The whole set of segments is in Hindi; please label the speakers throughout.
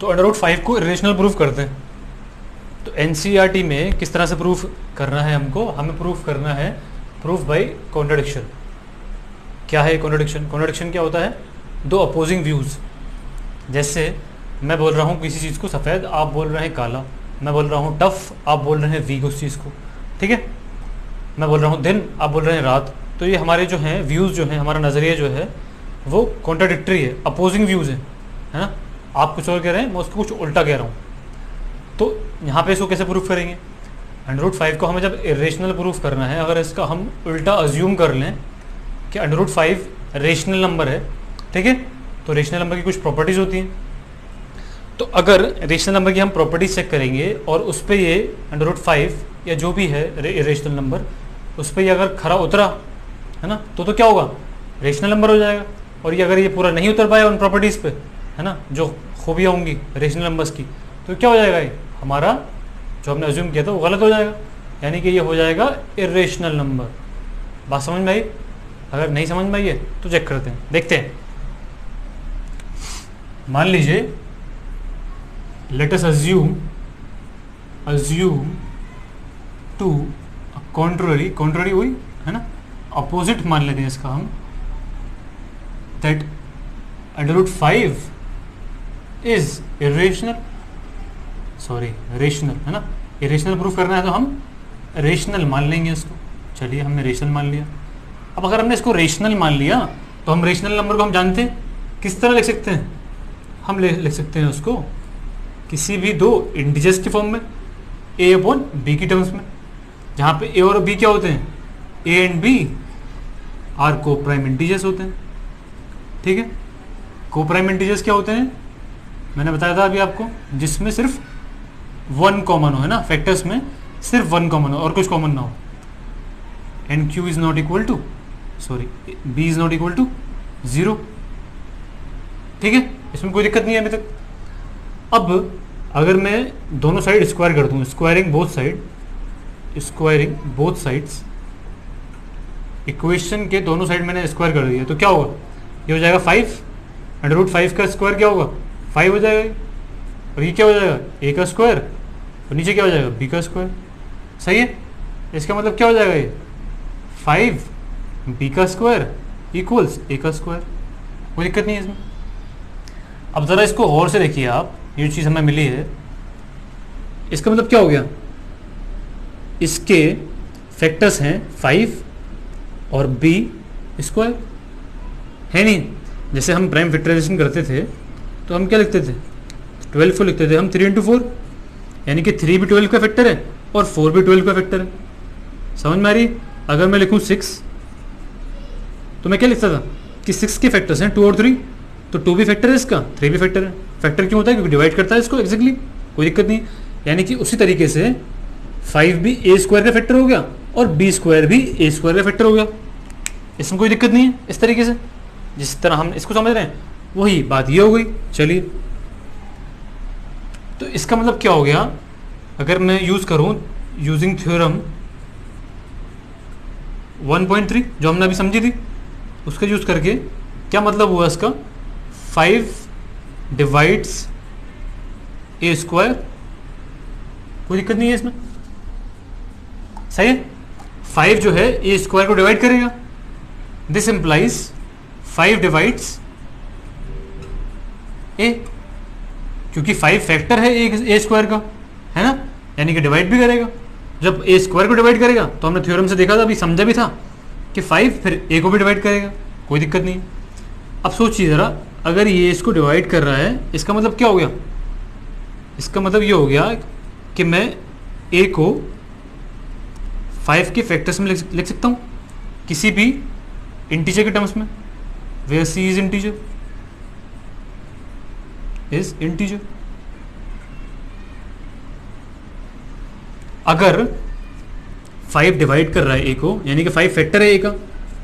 Speaker 1: तो अंडर रूट 5 को इरेशनल प्रूफ करते हैं। तो एनसीईआरटी में किस तरह से प्रूफ करना है हमको, हमें प्रूफ करना है प्रूफ बाय कॉन्ट्रडिक्शन। क्या है कॉन्ट्रडिक्शन? कॉन्ट्रडिक्शन क्या होता है? दो अपोजिंग व्यूज़। जैसे मैं बोल रहा हूँ किसी चीज़ को सफ़ेद, आप बोल रहे हैं काला। मैं बोल रहा हूँ टफ, आप बोल रहे हैं वीक उस चीज़ को, ठीक है। मैं बोल रहा हूँ दिन, आप बोल रहे हैं रात। तो ये हमारे जो हैं व्यूज़ जो हैं, हमारा नज़रिया जो है वो कॉन्ट्राडिक्टरी है, अपोजिंग व्यूज़ है ना। आप कुछ और कह रहे हैं, मैं उसको कुछ उल्टा कह रहा हूँ। तो यहाँ पे इसको कैसे प्रूफ करेंगे? अंडर रूट 5 को हमें जब इरेशनल प्रूफ करना है, अगर इसका हम उल्टा अज्यूम कर लें कि अंडर रूट 5 रेशनल नंबर है, ठीक है, तो रेशनल नंबर की कुछ प्रॉपर्टीज़ होती हैं। तो अगर रेशनल नंबर की हम प्रॉपर्टीज चेक करेंगे और उस पर ये अंडर रूट 5 या जो भी है रेशनल नंबर, उस पर ये अगर खरा उतरा है ना, तो क्या होगा? रेशनल नंबर हो जाएगा। और ये अगर ये पूरा नहीं उतर पाया उन प्रॉपर्टीज़ पे, है ना, जो खूबियाँ होंगी रेशनल नंबर्स की, तो क्या हो जाएगा? ये हमारा जो हमने अज्यूम किया था वो गलत हो जाएगा, यानी कि ये हो जाएगा इरेशनल नंबर। बात समझ में आई? अगर नहीं समझ में आई है तो चेक करते हैं, देखते हैं। मान लीजिए let us assume to contrary हुई है ना, अपोजिट मान लेते हैं इसका हम, that under root 5 is rational है ना। इरेशनल प्रूफ करना है तो हम रेशनल मान लेंगे इसको। चलिए हमने रेशनल मान लिया। अब अगर हमने इसको रेशनल मान लिया तो हम रेशनल नंबर को हम जानते हैं किस तरह लिख सकते हैं? हम लिख सकते हैं उसको किसी भी दो इंटीजर्स की फॉर्म में, a अपॉन b की टर्म्स में, जहाँ पे a और b क्या होते हैं? a एंड b आर को प्राइम इंटीजर्स होते हैं, ठीक है। को प्राइम इंटीजर्स क्या होते हैं? मैंने बताया था अभी आपको, जिसमें सिर्फ वन कॉमन हो, है ना, फैक्टर्स में सिर्फ वन कॉमन हो और कुछ कॉमन ना हो। And q is not equal to b is not equal to 0, ठीक है, इसमें कोई दिक्कत नहीं है अभी तक। अब अगर मैं दोनों साइड स्क्वायर कर दूँ, स्क्वायरिंग बोथ साइड्स, इक्वेशन के दोनों साइड मैंने स्क्वायर कर दिया, तो क्या होगा? ये हो जाएगा 5, अंडर रूट 5 का स्क्वायर क्या होगा? 5 हो जाएगा। और ये क्या हो जाएगा? a का स्क्वायर, और नीचे क्या हो जाएगा? b का स्क्वायर। सही है। इसका मतलब क्या हो जाएगा? ये 5 b का स्क्वायर इक्वल्स a का स्क्वायर। कोई दिक्कत नहीं है इसमें। अब ज़रा इसको गौर से देखिए आप, ये चीज़ हमें मिली है, इसका मतलब क्या हो गया? इसके फैक्टर्स हैं 5 और b स्क्वायर, है नहीं? जैसे हम प्राइम फैक्टराइजेशन करते थे तो हम क्या लिखते थे? 12 को लिखते थे हम 3 × 4, यानी कि 3 भी 12 का फैक्टर है और 4 भी 12 का फैक्टर है। समझ में आ रही? अगर मैं लिखूँ 6 तो मैं क्या लिखता था कि 6 के फैक्टर्स हैं 2 और 3, तो 2 भी फैक्टर है इसका, 3 भी फैक्टर है। फैक्टर क्यों होता है? क्योंकि डिवाइड करता है इसको एग्जैक्टली, कोई दिक्कत नहीं। यानी कि उसी तरीके से 5 भी a स्क्वायर का फैक्टर हो गया और b स्क्वायर भी a स्क्वायर का फैक्टर हो गया। इसमें कोई दिक्कत नहीं है। इस तरीके से जिस तरह हम इसको समझ रहे हैं वही बात ये हो गई। चलिए, तो इसका मतलब क्या हो गया? अगर मैं यूज़ करूँ यूजिंग थ्योरम 1.3 जो हमने अभी समझी थी, उसका यूज़ करके क्या मतलब हुआ इसका? 5 डिवाइड्स a स्क्वायर, कोई दिक्कत नहीं है इसमें, सही है। 5 जो है a स्क्वायर को डिवाइड करेगा, दिस इंप्लाइज 5 डिवाइड्स a, क्योंकि 5 फैक्टर है a स्क्वायर का, है ना, यानी कि डिवाइड भी करेगा। जब a स्क्वायर को डिवाइड करेगा तो हमने थ्योरम से देखा था, अभी समझा भी था कि 5 फिर a को भी डिवाइड करेगा, कोई दिक्कत नहीं। अब सोचिए ज़रा, अगर ये इसको डिवाइड कर रहा है, इसका मतलब क्या हो गया? इसका मतलब ये हो गया कि मैं a को 5 के फैक्टर्स में लिख सकता हूँ किसी भी इंटीजर के टर्म्स में, वेयर c इज इंटीजर। अगर 5 डिवाइड कर रहा है a को, यानी कि 5 फैक्टर है a का।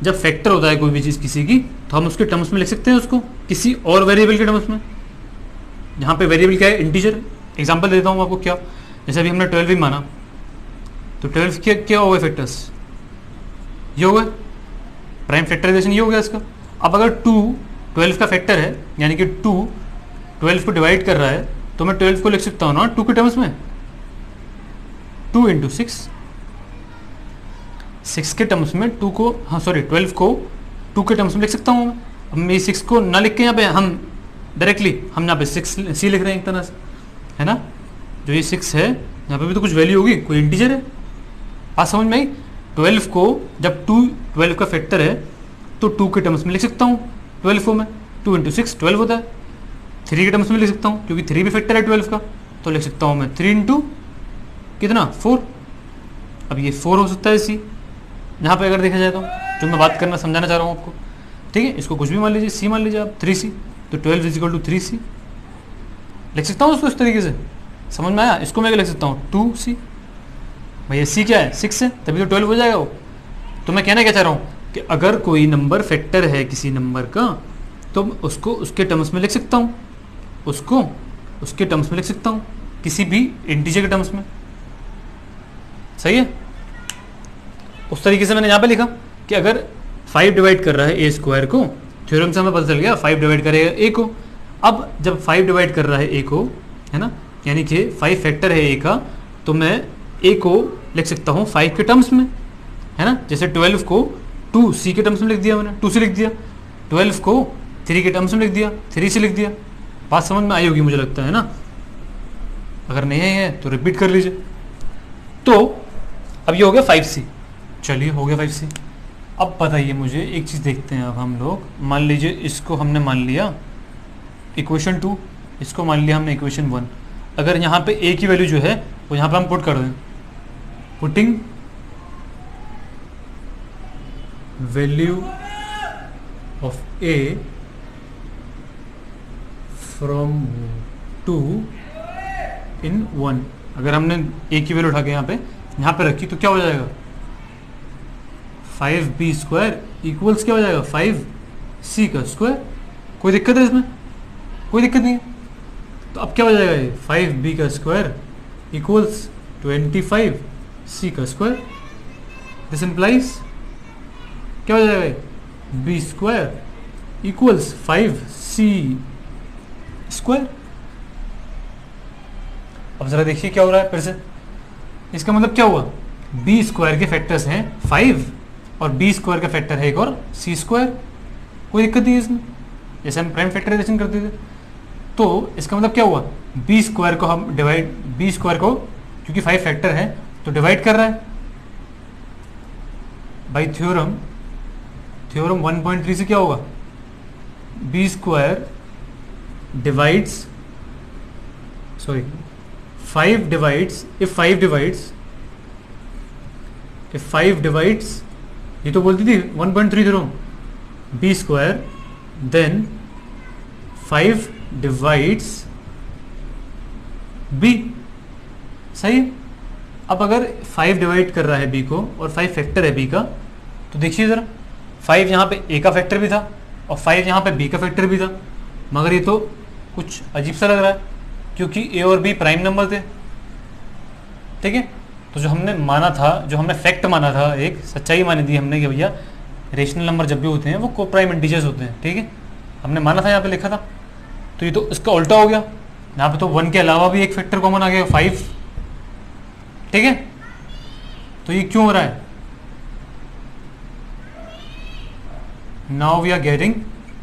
Speaker 1: जब फैक्टर होता है कोई भी चीज़ किसी की, तो हम उसके टर्म्स में लिख सकते हैं उसको किसी और वेरिएबल के टर्म्स में, जहाँ पे वेरिएबल क्या है? इंटीजर। एग्जांपल देता हूँ आपको। क्या? जैसे अभी हमने 12 भी माना, तो 12 क्या हो गए फैक्टर्स? ये हो गए प्राइम फैक्टराइजेशन, ये हो गया इसका। अब अगर 2 12 का फैक्टर है, यानी कि 2 12 को डिवाइड कर रहा है, तो मैं 12 को लिख सकता हूँ ना 2 के टर्म्स में, 2 इंटू 6 के टर्म्स में 2 को, हाँ सॉरी 12 को 2 के टर्म्स में लिख सकता हूँ मैं। अब मैं 6 को ना लिख के यहाँ पे हम डायरेक्टली हम यहाँ पे 6c लिख रहे हैं एक तरह से, है ना। जो ये 6 है यहाँ पे भी तो कुछ वैल्यू होगी, कोई इंटीजर है। बात समझ में आई। 12 को जब 12 का फैक्टर है तो 2 के टर्म्स में लिख सकता हूँ 12 को मैं, 2 इंटू 6 12 होता है। 3 के टर्म्स में लिख सकता हूँ क्योंकि 3 भी फैक्टर है 12 का, तो लिख सकता हूँ मैं 3 इंटू कितना 4। अब ये 4 हो सकता है सी यहाँ पे अगर देखा जाए तो, जो मैं बात करना समझाना चाह रहा हूँ आपको, ठीक है। इसको कुछ भी मान लीजिए, सी मान लीजिए आप 3c, तो 12 इज इक्वल टू 3c लिख सकता हूँ उसको इस तरीके से। समझ में आया। इसको मैं क्या लिख सकता हूँ 2c, भैया c क्या है 6 है, तभी तो 12 हो जाएगा वो। तो मैं कहना क्या चाह रहा हूँ कि अगर कोई नंबर फैक्टर है किसी नंबर का तो उसको उसके टर्म्स में लिख सकता हूँ, उसको उसके टर्म्स में लिख सकता हूँ, किसी भी इंटीजर के टर्म्स में। सही है। उस तरीके से मैंने यहाँ पे लिखा कि अगर 5 डिवाइड कर रहा है ए स्क्वायर को, थ्योरम से हमें पता चल गया 5 डिवाइड करेगा ए को। अब जब 5 डिवाइड कर रहा है ए को, है ना, यानी कि 5 फैक्टर है ए का, तो मैं ए को लिख सकता हूँ 5 के टर्म्स में, है ना। जैसे 12 को 2c के टर्म्स में लिख दिया मैंने, 2c लिख दिया। 12 को 3 के टर्म्स में लिख दिया, 3c लिख दिया। बात समझ में आई होगी मुझे लगता है ना। अगर नहीं है तो रिपीट कर लीजिए। तो अब ये हो गया 5c, चलिए हो गया 5c। अब बताइए मुझे एक चीज़ देखते हैं। अब हम लोग मान लीजिए इसको हमने मान लिया इक्वेशन 2, इसको मान लिया हमने इक्वेशन 1। अगर यहाँ पे a की वैल्यू जो है वो यहाँ पे हम पुट कर दें, putting value of a from 2 इन 1, अगर हमने a की वैल्यू उठा के यहाँ पे रखी तो क्या हो जाएगा 5b स्क्वायर इक्वल्स क्या हो जाएगा 5c का स्क्वायर। कोई दिक्कत है इसमें? कोई दिक्कत नहीं है। तो अब क्या हो जाएगा ये 5b का स्क्वायर इक्वल्स 25c का स्क्वायर। दिस इम्प्लाइज क्या हो जाएगा b square equals 5c square. अब जरा देखिए क्या हो रहा है फिर से। इसका मतलब क्या हुआ, b स्क्वायर के फैक्टर्स हैं 5 और b स्क्वायर का फैक्टर है एक और c स्क्वायर। कोई दिक्कत नहीं है इसमें, जैसे हम प्राइम फैक्टराइजेशन करते थे। तो इसका मतलब क्या हुआ, b स्क्वायर को हम डिवाइड, b स्क्वायर को क्योंकि 5 फैक्टर है तो डिवाइड कर रहा है बाई थ्योरम 1.3 से क्या होगा b square divides, sorry 5 divides, if 5 divides, ये तो बोलती थी 1.3 theorem, b square then 5 divides b। सही है। अब अगर 5 डिवाइड कर रहा है b को और 5 फैक्टर है b का, तो देखिए ज़रा 5 यहाँ पे a का फैक्टर भी था और 5 यहाँ पे b का फैक्टर भी था, मगर ये तो कुछ अजीब सा लग रहा है क्योंकि a और b प्राइम नंबर थे। ठीक है। तो जो हमने माना था, जो हमने फैक्ट माना था, एक सच्चाई मानी थी हमने कि भैया रेशनल नंबर जब भी होते हैं वो को प्राइम इंटीजर्स होते हैं। ठीक है, हमने माना था, यहाँ पे लिखा था। तो ये तो इसका उल्टा हो गया, यहाँ पे तो 1 के अलावा भी एक फैक्टर कॉमन आ गया 5। ठीक है, तो ये क्यों हो रहा है, नाउ वी आर गेटिंग,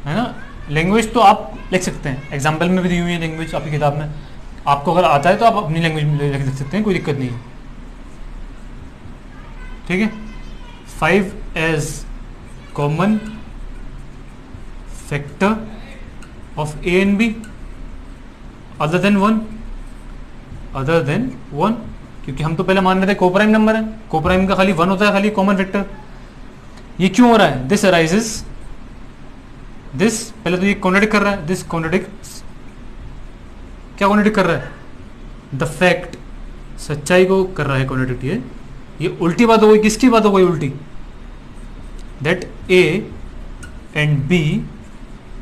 Speaker 1: है ना। लैंग्वेज तो आप लिख सकते हैं, एग्जाम्पल में भी दी हुई है लैंग्वेज आपकी किताब में। आपको अगर आता है तो आप अपनी लैंग्वेज में लिख सकते हैं, कोई दिक्कत नहीं है। ठीक है, 5 as common factor of a and b other than 1, क्योंकि हम तो पहले मान रहे थे कोप्राइम नंबर है, कोप्राइम का खाली 1 होता है, खाली कॉमन फैक्टर। ये क्यों हो रहा है, दिस अराइजेस, दिस पहले तो ये कॉन्ट्रडिक्ट कर रहा है, दिस कॉन्ट्रडिक्ट्स, क्या कॉन्ट्रडिक्ट कर रहा है, द फैक्ट, सच्चाई को कर रहा है कॉन्ट्रडिक्ट। ये उल्टी बात हो गई, किसकी बात हो गई उल्टी, that a and b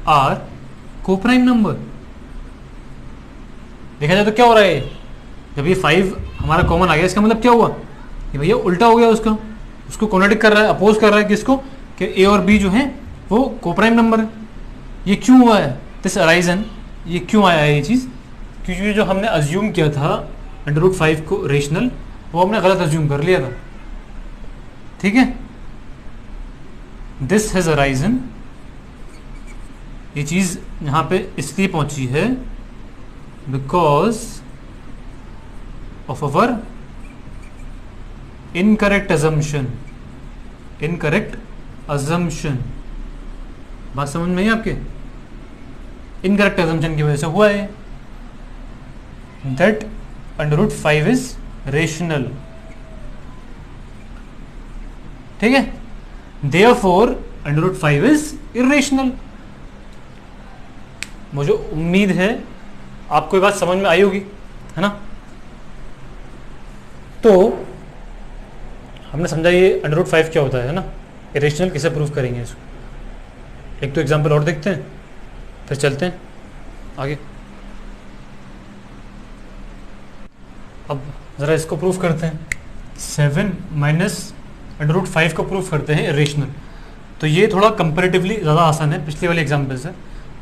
Speaker 1: are coprime number. देखा जाए तो क्या हो रहा है, जब ये 5 हमारा कॉमन आ गया, इसका मतलब क्या हुआ, ये भैया उल्टा हो गया, उसको कॉन्ट्रडिक्ट कर रहा है, अपोज कर रहा है किसको, कि a और b जो है वो कोप्राइम नंबर है। ये क्यों हुआ है, दिस अराइजन, ये क्यों आया है ये चीज़, क्योंकि जो हमने अज्यूम किया था √5 को रेशनल, वो हमने गलत अज्यूम कर लिया था, ठीक है। दिस हैज़ अराइजन, ये चीज़ यहाँ पे इसलिए पहुंची है because of our incorrect assumption. Incorrect assumption, बात समझ में आई आपके? इनकरेक्ट अजम्पशन की वजह से हुआ है दैट √5 इज रेशनल, ठीक है। Therefore √5 is irrational. मुझे उम्मीद है आपको ये बात समझ में आई होगी, है ना। तो हमने समझा ये √5 क्या होता है ना, इरेशनल कैसे प्रूफ करेंगे इसको। एक तो एग्जांपल और देखते हैं, फिर चलते हैं आगे। अब ज़रा इसको प्रूफ करते हैं। 7 माइनस √5 को प्रूफ करते हैं इरेशनल। तो ये थोड़ा कंपैरेटिवली ज़्यादा आसान है पिछले वाले एग्जाम्पल से।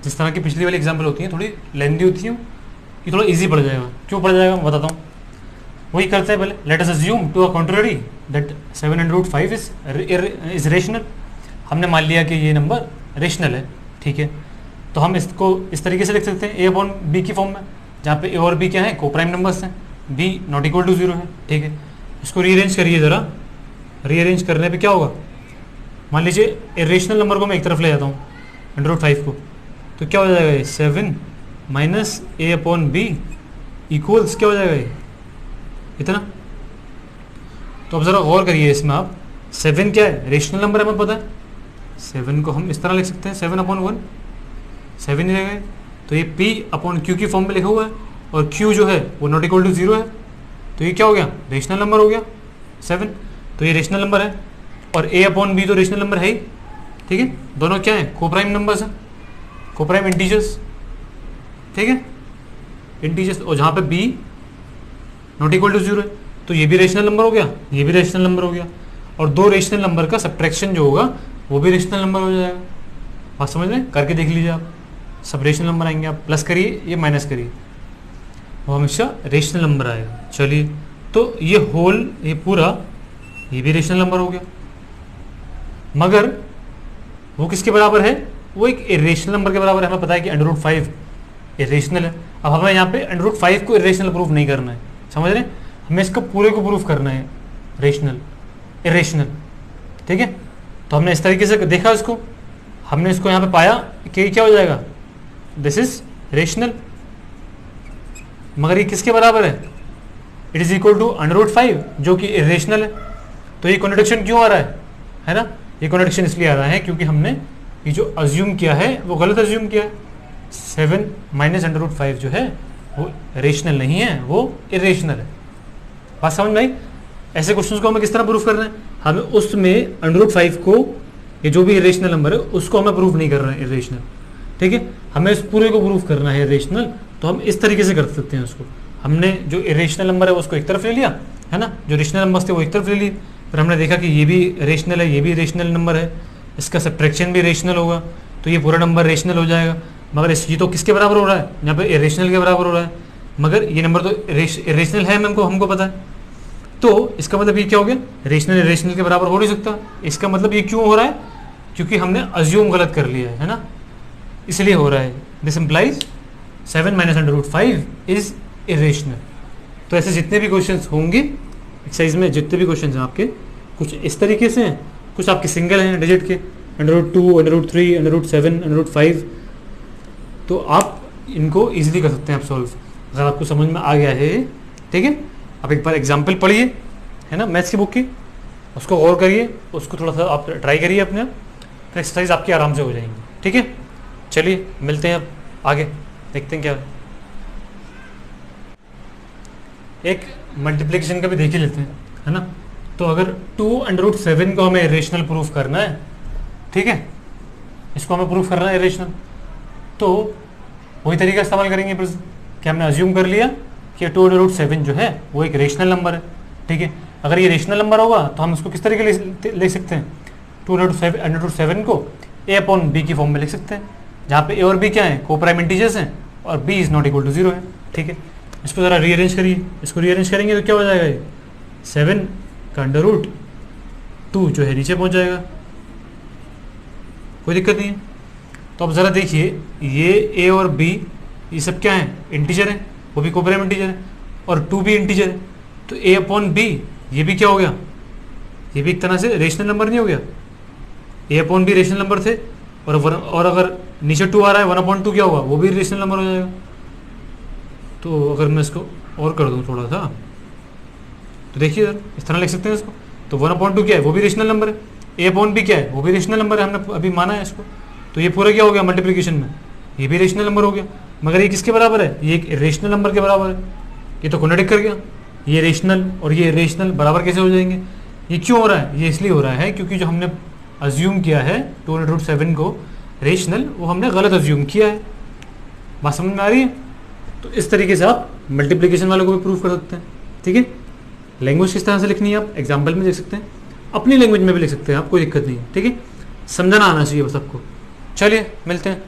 Speaker 1: जिस तरह की पिछली वाली एग्जाम्पल होती हैं थोड़ी लेंथी होती हैं, ये थोड़ा इजी पड़ जाएगा। क्यों पड़ जाएगा मैं बताता हूँ। वही करते हैं पहले। Let us assume to a contrary that 7 and √5 is rational. हमने मान लिया कि ये नंबर रेशनल है, ठीक है। तो हम इसको इस तरीके से लिख सकते हैं a/b की फॉर्म में, जहाँ पे a और b क्या है, को प्राइम नंबर्स हैं, b ≠ 0 है, ठीक है। इसको रीअरेंज करिए ज़रा। रीअरेंज करने पे क्या होगा, मान लीजिए इरेशनल नंबर को मैं एक तरफ ले जाता हूँ √5 को, तो क्या हो जाएगा ये 7 माइनस a/b इक्वल्स क्या हो जाएगा ये इतना। तो अब ज़रा गौर करिए इसमें आप, 7 क्या है, रेशनल नंबर है, हमें पता है। 7 को हम इस तरह लिख सकते हैं 7/1, 7 ही रहेगा। तो ये p/q की फॉर्म में लिखा हुआ है, और q जो है वो ≠ 0 है, तो ये क्या हो गया, रेशनल नंबर हो गया 7। तो ये रेशनल नंबर है, और a/b तो रेशनल नंबर है ही, ठीक है। दोनों क्या है, को प्राइम नंबर्स हैं, को प्राइम इंटीजर्स, ठीक है, इंटीजर्स। और जहाँ पे b ≠ 0 है, तो ये भी रेशनल नंबर हो गया, ये भी रेशनल नंबर हो गया। और दो रेशनल नंबर का सब्ट्रैक्शन जो होगा वो भी रेशनल नंबर हो जाएगा। बात समझ रहे हैं, करके देख लीजिए आप। सब रेशनल नंबर आएंगे, आप प्लस करिए, ये माइनस करिए, वो हमेशा रेशनल नंबर आएगा। चलिए, तो ये होल, ये पूरा, ये भी रेशनल नंबर हो गया। मगर वो किसके बराबर है, वो एक इरेशनल नंबर के बराबर है। हमें पता है कि √5 इरेशनल है। अब हमें यहाँ पे √5 को इरेशनल प्रूफ नहीं करना है, समझ रहे हैं। हमें इसको पूरे को प्रूफ करना है रेशनल, इरेशनल, ठीक है। तो हमने इस तरीके से देखा इसको, हमने इसको यहाँ पे पाया कि क्या हो जाएगा, दिस इज रेशनल। मगर ये किसके बराबर है, इट इज इक्वल टू √5 जो कि इरेशनल है। तो ये कॉन्ट्रडिक्शन क्यों आ रहा है ना। ये कॉन्ट्रडिक्शन इसलिए आ रहा है क्योंकि हमने ये जो अज्यूम किया है वो गलत अज्यूम किया है। 7 माइनस √5 जो है वो रेशनल नहीं है, वो इरेशनल है। बात समझ में आई। ऐसे क्वेश्चंस को हमें किस तरह प्रूफ करना है, हमें उसमें √5 को, ये जो भी इरेशनल नंबर है उसको हमें प्रूफ नहीं करना है इरेशनल, ठीक है। हमें इस पूरे को प्रूफ करना है इरेशनल। तो हम इस तरीके से कर सकते हैं उसको। हमने जो इरेशनल नंबर है उसको एक तरफ ले लिया, है ना, जो रेशनल नंबर थे वो एक तरफ ले लिए। फिर हमने देखा कि ये भी रेशनल है, ये भी रेशनल नंबर है, इसका सब्ट्रैक्शन भी रेशनल होगा, तो ये पूरा नंबर रेशनल हो जाएगा। मगर ये तो किसके बराबर हो रहा है, यहाँ पे इरेशनल के बराबर हो रहा है, मगर ये नंबर तो इरेशनल है, हमको पता है। तो इसका मतलब ये क्या हो गया, रेशनल इरेशनल के बराबर हो नहीं सकता। इसका मतलब ये क्यों हो रहा है, क्योंकि हमने अज्यूम गलत कर लिया है ना, इसलिए हो रहा है। This implies 7 minus √5 is irrational. तो ऐसे जितने भी क्वेश्चंस होंगे एक्सरसाइज में, जितने भी क्वेश्चंस हैं आपके, कुछ इस तरीके से हैं, कुछ आपके सिंगल हैं डिजिट के, √2, √3, √7, √5। तो आप इनको इजीली कर सकते हैं आप सॉल्व, अगर आपको समझ में आ गया है, ठीक है। आप एक बार एग्जाम्पल पढ़िए, है ना, मैथ्स की बुक की, उसको गौर करिए, उसको थोड़ा सा आप ट्राई करिए अपने आप, तो एक्सरसाइज आपकी आराम से हो जाएंगी, ठीक है। चलिए मिलते हैं अब आगे, देखते हैं क्या एक मल्टीप्लिकेशन का भी देख ही लेते हैं, है ना। तो अगर 2 √7 को हमें इरेशनल प्रूफ करना है, ठीक है, इसको हमें प्रूफ करना है इरेशनल, तो वही तरीका इस्तेमाल करेंगे फिर कि हमने अज्यूम कर लिया कि 2 √7 जो है वो एक रेशनल नंबर है, ठीक है। अगर ये रेशनल नंबर होगा तो हम इसको किस तरीके लिख सकते हैं, 2 √7 को a/b की फॉर्म में लिख सकते हैं, जहाँ पे a और b क्या है, को प्राइम इंटीजर्स हैं, और b is not equal to 0 है। ठीक है, इसको ज़रा रीअरेंज करिए, इसको रीअरेंज करेंगे तो क्या हो जाएगा, ये 7 का अंडर रूट 2 जो है नीचे पहुंच जाएगा, कोई दिक्कत नहीं है। तो अब ज़रा देखिए, ये a और b ये सब क्या है, इंटीजर है, वो भी कोप्राइम इंटीजर है, और 2 भी इंटीजर है। तो a अपॉन b ये भी क्या हो गया, ये भी एक तरह से रेशनल नंबर नहीं हो गया। a upon b rational number थे, और अगर नीचे 2 आ रहा है 1/2 क्या होगा, वो भी रेशनल नंबर हो जाएगा। तो अगर मैं इसको और कर दूँ थोड़ा सा, तो देखिए यार इस तरह लिख सकते हैं इसको। तो 1/2 क्या है, वो भी रेशनल नंबर है, a अपॉन b क्या है, वो भी रेशनल नंबर है, हमने अभी माना है इसको। तो ये पूरा क्या हो गया मल्टीप्लिकेशन में, ये भी रेशनल नंबर हो गया। मगर ये किसके बराबर है, ये एक रेशनल नंबर के बराबर है। ये तो कॉन्ट्रडिक्ट कर गया, ये रेशनल और ये रेशनल बराबर कैसे हो जाएंगे। ये क्यों हो रहा है, ये इसलिए हो रहा है क्योंकि जो हमने अज्यूम किया है 2√7 को रेशनल, वो हमने गलत अज्यूम किया है। बात समझ में आ रही है। तो इस तरीके से आप मल्टीप्लिकेशन वालों को भी प्रूव कर सकते हैं। ठीक है, लैंग्वेज किस तरह से लिखनी है आप एग्जाम्पल में देख सकते हैं, अपनी लैंग्वेज में भी लिख सकते हैं आप, कोई दिक्कत नहीं है। ठीक है, समझना आना चाहिए बस सबको। चलिए मिलते हैं।